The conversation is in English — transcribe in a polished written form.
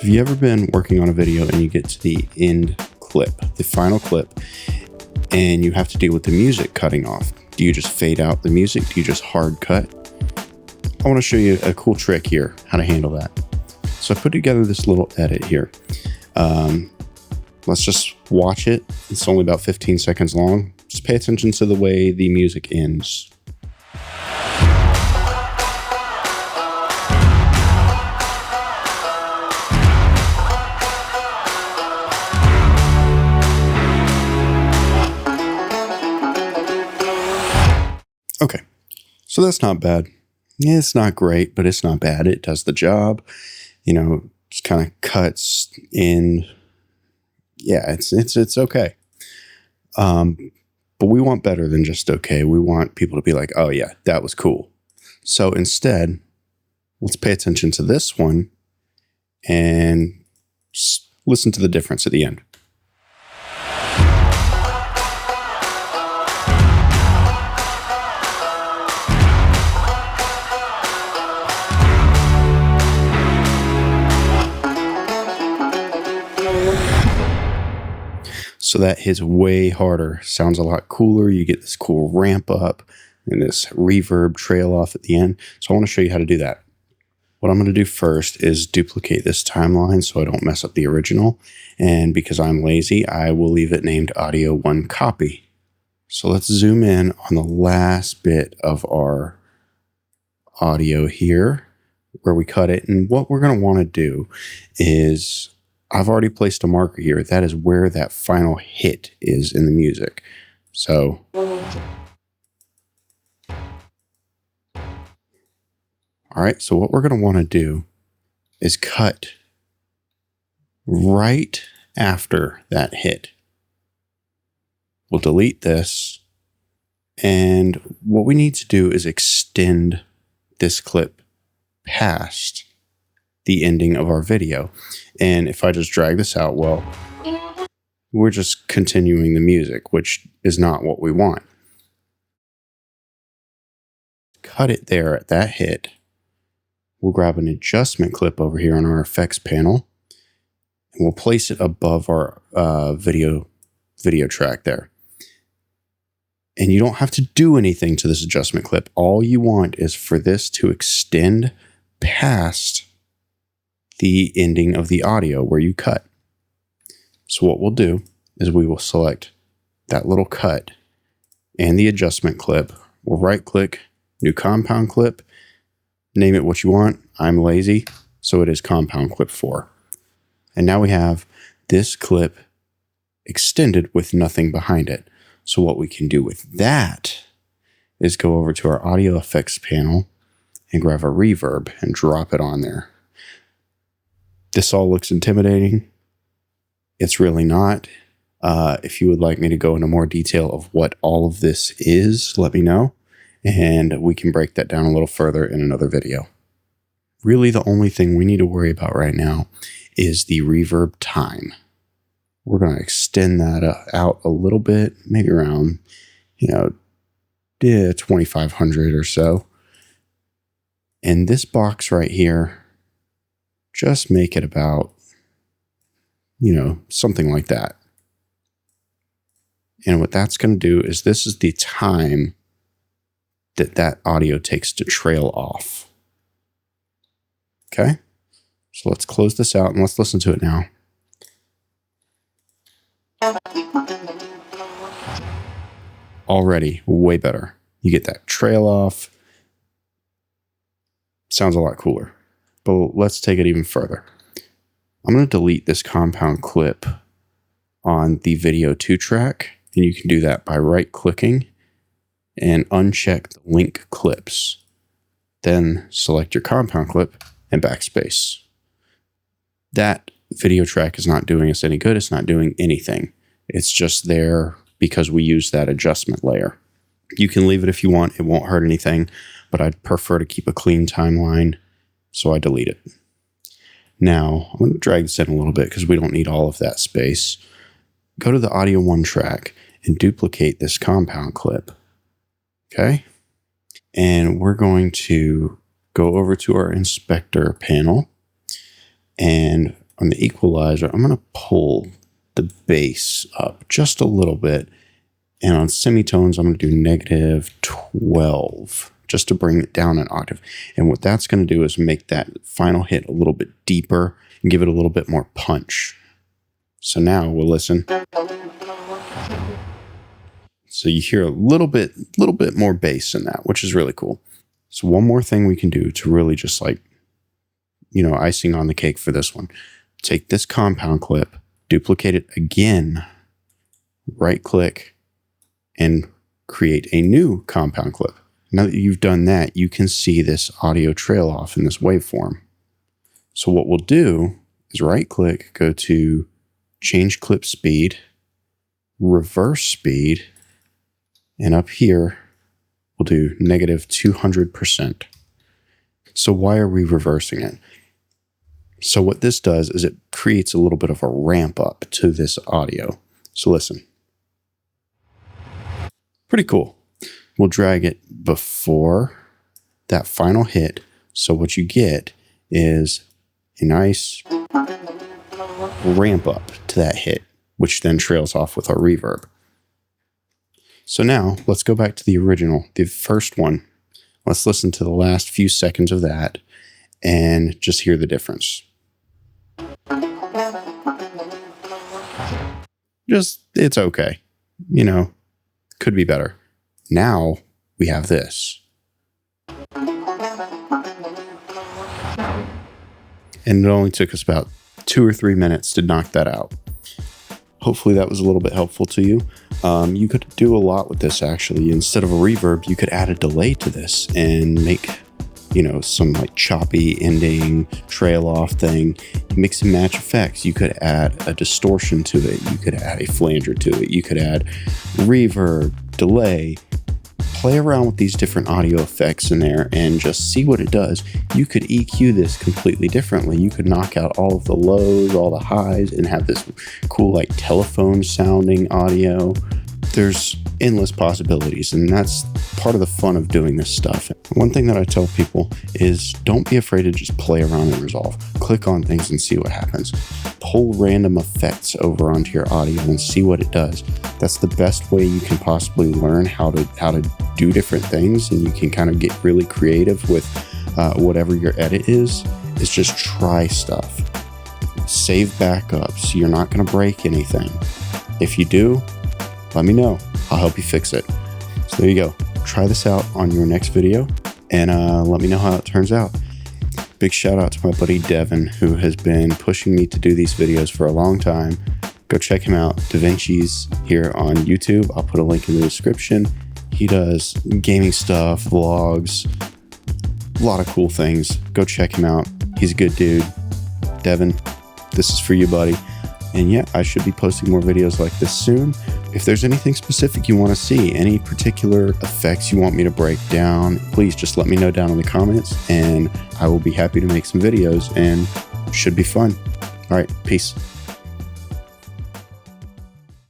Have you ever been working on a video and you get to the end clip, the final clip, and you have to deal with the music cutting off? Do you just fade out the music? Do you just hard cut? I want to show you a cool trick here, how to handle that. So I put together this little edit here. Let's just watch it. It's only about 15 seconds long. Just pay attention to the way the music ends. Okay, so that's not bad. Yeah, it's not great, but it's not bad. It does the job. You know, just kind of cuts in. Yeah, it's okay. But we want better than just okay. We want people to be like, oh yeah, that was cool. So instead, let's pay attention to this one and just listen to the difference at the end. So that hits way harder, sounds a lot cooler. You get this cool ramp up and this reverb trail off at the end. So I want to show you how to do that. What I'm going to do first is duplicate this timeline so I don't mess up the original. And because I'm lazy, I will leave it named audio 1 copy. So let's zoom in on the last bit of our audio here where we cut it. And what we're going to want to do is, I've already placed a marker here. That is where that final hit is in the music. So, all right, so what we're going to want to do is cut right after that hit. We'll delete this. And what we need to do is extend this clip past the ending of our video. And if I just drag this out, well, we're just continuing the music, which is not what we want. Cut it there at that hit. We'll grab an adjustment clip over here on our effects panel, and we'll place it above our video track there. And you don't have to do anything to this adjustment clip. All you want is for this to extend past the ending of the audio where you cut. So what we'll do is we will select that little cut and the adjustment clip. We'll right click, new compound clip, name it what you want. I'm lazy, so it is compound clip 4. And now we have this clip extended with nothing behind it. So what we can do with that is go over to our audio effects panel and grab a reverb and drop it on there. This all looks intimidating. It's really not. If you would like me to go into more detail of what all of this is, let me know, and we can break that down a little further in another video. Really, the only thing we need to worry about right now is the reverb time. We're going to extend that out a little bit, maybe around, 2,500 or so. And this box right here, just make it about, something like that. And what that's going to do is this is the time that audio takes to trail off. Okay? So let's close this out and let's listen to it now. Already way better. You get that trail off. Sounds a lot cooler. But let's take it even further. I'm going to delete this compound clip on the video 2 track, and you can do that by right-clicking and uncheck the link clips. Then select your compound clip and backspace. That video track is not doing us any good. It's not doing anything. It's just there because we use that adjustment layer. You can leave it if you want. It won't hurt anything, but I'd prefer to keep a clean timeline. So I delete it. Now, I'm going to drag this in a little bit because we don't need all of that space. Go to the audio 1 track and duplicate this compound clip. Okay? And we're going to go over to our inspector panel and on the equalizer, I'm going to pull the bass up just a little bit. And on semitones, I'm going to do -12 just to bring it down an octave. And what that's going to do is make that final hit a little bit deeper and give it a little bit more punch. So now we'll listen. So you hear a little bit more bass in that, which is really cool. So one more thing we can do to really just like, icing on the cake for this one. Take this compound clip, duplicate it again, right click, and create a new compound clip. Now that you've done that, you can see this audio trail off in this waveform. So what we'll do is right click, go to change clip speed, reverse speed, and up here, we'll do -200%. So why are we reversing it? So what this does is it creates a little bit of a ramp up to this audio. So listen. Pretty cool. We'll drag it before that final hit. So what you get is a nice ramp up to that hit, which then trails off with our reverb. So now let's go back to the original, the first one. Let's listen to the last few seconds of that and just hear the difference. It's okay. Could be better. Now we have this. And it only took us about 2 or 3 minutes to knock that out. Hopefully that was a little bit helpful to you. You could do a lot with this actually. Instead of a reverb, you could add a delay to this and make, some like choppy ending, trail off thing, mix and match effects. You could add a distortion to it. You could add a flanger to it. You could add reverb, delay. Play around with these different audio effects in there and just see what it does. You could EQ this completely differently. You could knock out all of the lows, all the highs, and have this cool like telephone sounding audio. There's endless possibilities, and that's part of the fun of doing this stuff. One thing that I tell people is don't be afraid to just play around in Resolve. Click on things and see what happens. Pull random effects over onto your audio and see what it does. That's the best way you can possibly learn how to do different things, and you can kind of get really creative with whatever your edit is just try stuff. Save backups. You're not going to break anything. If you do, let me know. I'll help you fix it. So there you go. Try this out on your next video and let me know how it turns out. Big shout out to my buddy Devin, who has been pushing me to do these videos for a long time. Go check him out. DaVinci's here on YouTube. I'll put a link in the description. He does gaming stuff, vlogs, a lot of cool things. Go check him out. He's a good dude. Devin, this is for you, buddy. And yeah, I should be posting more videos like this soon. If there's anything specific you want to see, any particular effects you want me to break down, please just let me know down in the comments and I will be happy to make some videos, and should be fun. All right, peace.